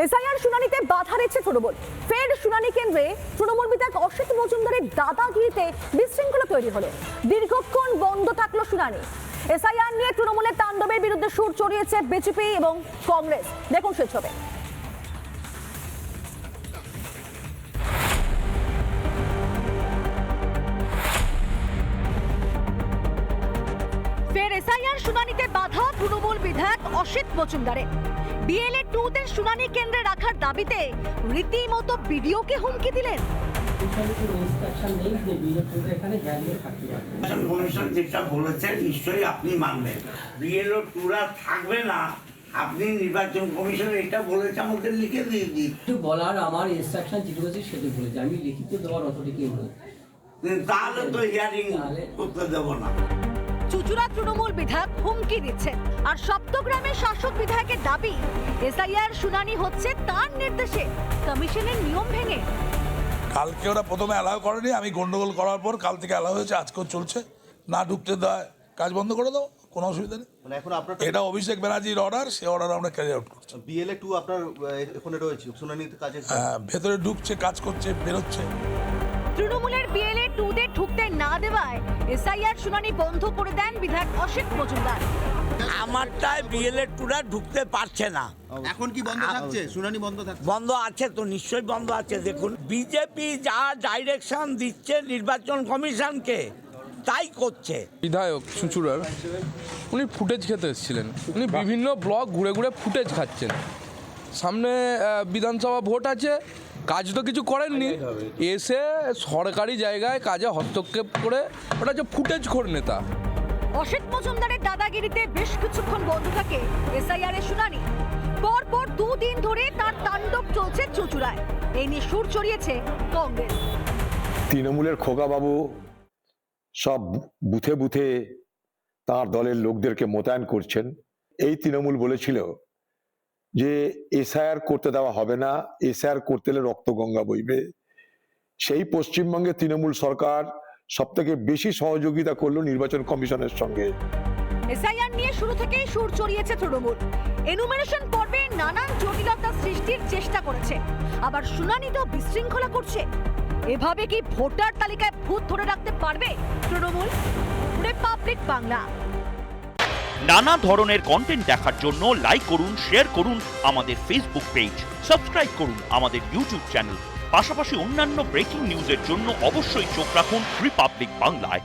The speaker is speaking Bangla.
এসআইআর শুনানিতে বাধা দিচ্ছে তৃণমূল। ফের শুনানি কেন্দ্রে তৃণমূল বিধায়ক অসিত মজুমদারের দাদাগিরিতে বিশৃঙ্খলা তৈরি হলো। দীর্ঘক্ষণ বন্ধ থাকলো শুনানি। এসআইআর নিয়ে তৃণমূলের তাণ্ডবের বিরুদ্ধে সুর চড়িয়েছে বিজেপি এবং কংগ্রেস। দেখুন সে ছবি। ফের এসআইআর শুনানিতে বাধা তৃণমূল বিধায়ক অসিত মজুমদারের। বিএলএ 2-তে শুনানি কেন্দ্রে রাখার দাবিতে রীতিমতো বিডিওকে হুমকি দিলেন। কমিশন যেটা বলেছে নিশ্চয়ই আপনি মানবেন, বিএলও 2 থাকবে না। আপনি নির্বাচন কমিশন এটা বলেছে, আমাদের লিখে দিয়ে দিন। বলার আমার ইনস্ট্রাকশন যেটুকু আছে সেটা বলেছে, আমি লিখিত দেওয়ার অথরিটি নেই। তাহলে তো হিয়ারিং করতে দেব না। চুচুড়া তৃণমূল বিধায়ক হুমকি দিচ্ছেন, আর সপ্তগ্রামের শাসক বিধায়কের দাবি এসআইআর শুনানি হচ্ছে তার নির্দেশে, কমিশনের নিয়ম ভেঙে। কালকে ওরা প্রথমে অ্যালাউ করেনি, আমি গন্ডগোল করার পর কাল থেকে অ্যালাউ হয়েছে, আজকেও চলছে। না ঢুকতে দেয়, কাজ বন্ধ করে দাও, কোনো অসুবিধা নেই। মানে এখন আপনার এটা অভিষেক ব্যানার্জির অর্ডার, সে অর্ডার আমরা ক্যারি আউট করছি। বিএলএ 2 আপনার এখানে রয়েছে শুনানিতে কাজে। ভেতরে ঢুকছে, কাজ করছে, বেরোচ্ছে। তৃণমূলের বিএলএ 2-তে ঢুকতে না দেওয়ায় এসআইআর শুনানি বন্ধ করে দেন বিধায়ক অসিত মজুমদার। আমারটায় বিএলএ 2 ঢুকতে পারছে না। এখন কি বন্ধ থাকছে? শুনানি বন্ধ থাকছে? বন্ধ আছে তো, নিশ্চয়ই বন্ধ আছে। দেখুন, বিজেপি যা ডাইরেকশন দিচ্ছে নির্বাচন কমিশনকে, তাই করছে। বিধায়ক চুঁচুড়ার উনি ফুটেজ খেতে এসেছিলেন, উনি বিভিন্ন ব্লক ঘুরে ঘুরে ফুটেজ খাচ্ছেন। সামনে বিধানসভা ভোট আছে, কাজ তো কিছু করেননি, এসে সরকারি জায়গায় কাজে হস্তক্ষেপ করে, ওটা হচ্ছে ফুটেজ খোর নেতা। অসিত মজুমদারের দাদাগিরিতে বেশ কিছুক্ষণ বন্ধ থাকে এসআইআর এর শুনানি। পরপর 2 দিন ধরে তার তাণ্ডব চলছে চুঁচুড়ায়। এই নিয়ে সুর চড়িয়েছে কংগ্রেস। তৃণমূলের খোকাবাবু সব বুথে বুথে তার দলের লোকদেরকে মোতায়েন করছেন। এই তৃণমূল বলেছিল যে এসআইআর করতে দেওয়া হবে না, এসআইআর করতে হলে রক্তগঙ্গা বইবে। সেই পশ্চিমবঙ্গে তৃণমূল সরকার সব থেকে বেশি সহযোগিতা করলো নির্বাচন কমিশনের সঙ্গে। এসআইআর নিয়ে শুরু থেকেই সুর চড়িয়েছে তৃণমূল। এনুমারেশন পর্বে নানান জটিলতা সৃষ্টির চেষ্টা করেছে, আবার শুনানিতেও বিশৃঙ্খলা করছে। এভাবে কি ভোটার তালিকায় ভূত ধরে রাখতে পারবে তৃণমূল? রিপাবলিক বাংলা। নানা ধরনের কন্টেন্ট দেখার জন্য লাইক করুন, শেয়ার করুন আমাদের ফেসবুক পেজ, সাবস্ক্রাইব করুন আমাদের ইউটিউব চ্যানেল। পাশাপাশি অন্যান্য ব্রেকিং নিউজের জন্য অবশ্যই চোখ রাখুন রিপাবলিক বাংলায়।